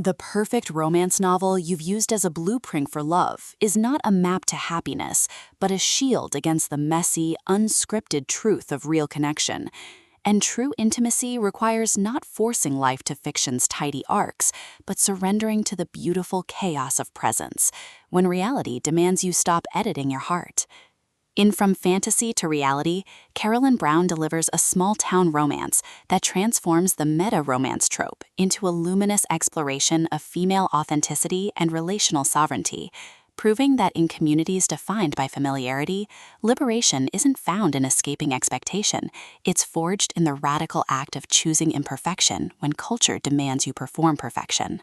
The perfect romance novel you've used as a blueprint for love is not a map to happiness, but a shield against the messy, unscripted truth of real connection. And true intimacy requires not forcing life to fiction's tidy arcs, but surrendering to the beautiful chaos of presence, when reality demands you stop editing your heart. In From Fantasy to Reality, Carolyn Brown delivers a small-town romance that transforms the meta-romance trope into a luminous exploration of female authenticity and relational sovereignty, proving that in communities defined by familiarity, liberation isn't found in escaping expectation, it's forged in the radical act of choosing imperfection when culture demands you perform perfection.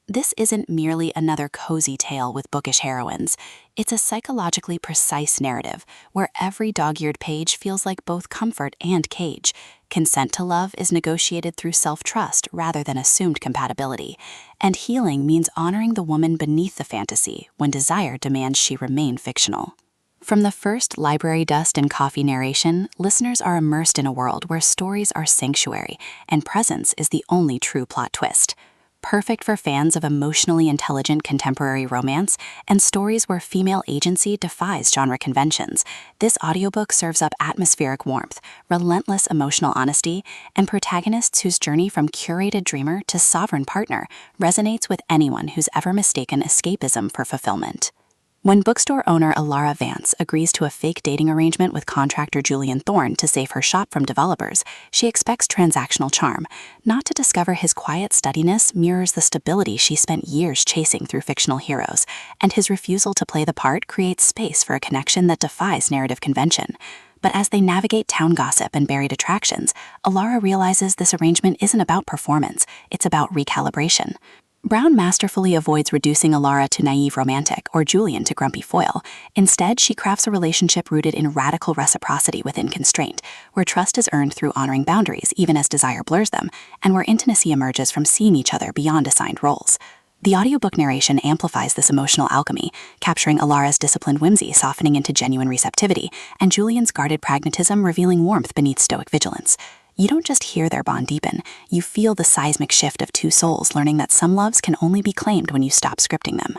This isn't merely another cozy tale with bookish heroines. It's a psychologically precise narrative where every dog-eared page feels like both comfort and cage. Consent to love is negotiated through self-trust rather than assumed compatibility. And healing means honoring the woman beneath the fantasy when desire demands she remain fictional. From the first library dust and coffee narration, listeners are immersed in a world where stories are sanctuary and presence is the only true plot twist. Perfect for fans of emotionally intelligent contemporary romance and stories where female agency defies genre conventions, this audiobook serves up atmospheric warmth, relentless emotional honesty, and protagonists whose journey from curated dreamer to sovereign partner resonates with anyone who's ever mistaken escapism for fulfillment. When bookstore owner Alara Vance agrees to a fake dating arrangement with contractor Julian Thorne to save her shop from developers, she expects transactional charm, not to discover his quiet steadiness mirrors the stability she spent years chasing through fictional heroes, and his refusal to play the part creates space for a connection that defies narrative convention. But as they navigate town gossip and buried attractions, Alara realizes this arrangement isn't about performance, it's about recalibration. Brown masterfully avoids reducing Alara to naive romantic or Julian to grumpy foil. Instead, she crafts a relationship rooted in radical reciprocity within constraint, where trust is earned through honoring boundaries even as desire blurs them, and where intimacy emerges from seeing each other beyond assigned roles. The audiobook narration amplifies this emotional alchemy, capturing Alara's disciplined whimsy softening into genuine receptivity, and Julian's guarded pragmatism revealing warmth beneath stoic vigilance. You don't just hear their bond deepen, you feel the seismic shift of two souls learning that some loves can only be claimed when you stop scripting them.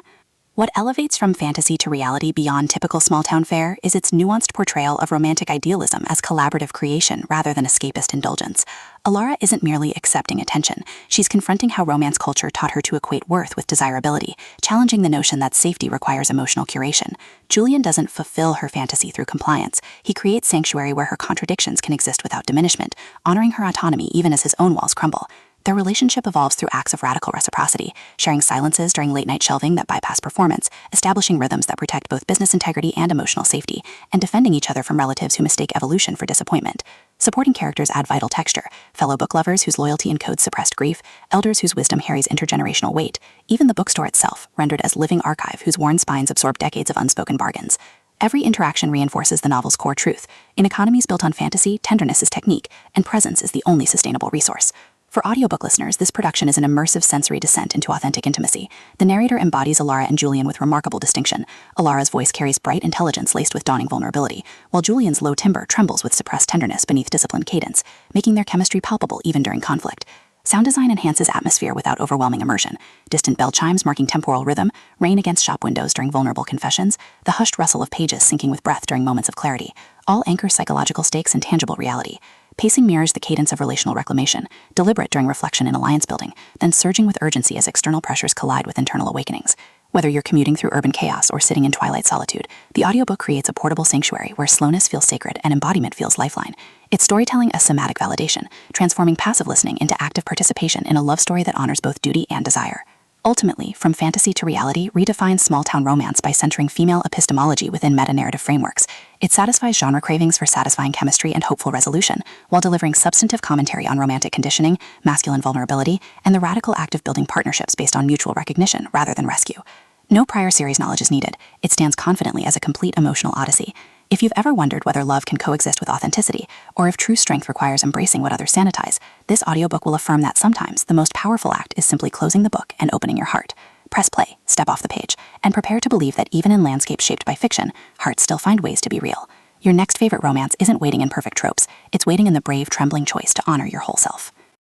What elevates From Fantasy to Reality beyond typical small-town fare is its nuanced portrayal of romantic idealism as collaborative creation rather than escapist indulgence. Alara isn't merely accepting attention, she's confronting how romance culture taught her to equate worth with desirability, challenging the notion that safety requires emotional curation. Julian doesn't fulfill her fantasy through compliance, he creates sanctuary where her contradictions can exist without diminishment, honoring her autonomy even as his own walls crumble. Their relationship evolves through acts of radical reciprocity, sharing silences during late-night shelving that bypass performance, establishing rhythms that protect both business integrity and emotional safety, and defending each other from relatives who mistake evolution for disappointment. Supporting characters add vital texture, fellow book lovers whose loyalty encodes suppressed grief, elders whose wisdom carries intergenerational weight, even the bookstore itself, rendered as living archive whose worn spines absorb decades of unspoken bargains. Every interaction reinforces the novel's core truth. In economies built on fantasy, tenderness is technique, and presence is the only sustainable resource. For audiobook listeners, this production is an immersive sensory descent into authentic intimacy. The narrator embodies Alara and Julian with remarkable distinction. Alara's voice carries bright intelligence laced with dawning vulnerability, while Julian's low timbre trembles with suppressed tenderness beneath disciplined cadence, making their chemistry palpable even during conflict. Sound design enhances atmosphere without overwhelming immersion. Distant bell chimes marking temporal rhythm, rain against shop windows during vulnerable confessions, the hushed rustle of pages syncing with breath during moments of clarity, all anchor psychological stakes in tangible reality. Pacing mirrors the cadence of relational reclamation, deliberate during reflection and alliance building, then surging with urgency as external pressures collide with internal awakenings. Whether you're commuting through urban chaos or sitting in twilight solitude, the audiobook creates a portable sanctuary where slowness feels sacred and embodiment feels lifeline. Its storytelling a somatic validation, transforming passive listening into active participation in a love story that honors both duty and desire. Ultimately, From Fantasy to Reality redefines small-town romance by centering female epistemology within meta-narrative frameworks. It satisfies genre cravings for satisfying chemistry and hopeful resolution, while delivering substantive commentary on romantic conditioning, masculine vulnerability, and the radical act of building partnerships based on mutual recognition rather than rescue. No prior series knowledge is needed. It stands confidently as a complete emotional odyssey. If you've ever wondered whether love can coexist with authenticity, or if true strength requires embracing what others sanitize, this audiobook will affirm that sometimes the most powerful act is simply closing the book and opening your heart. Press play, step off the page, and prepare to believe that even in landscapes shaped by fiction, hearts still find ways to be real. Your next favorite romance isn't waiting in perfect tropes, it's waiting in the brave, trembling choice to honor your whole self.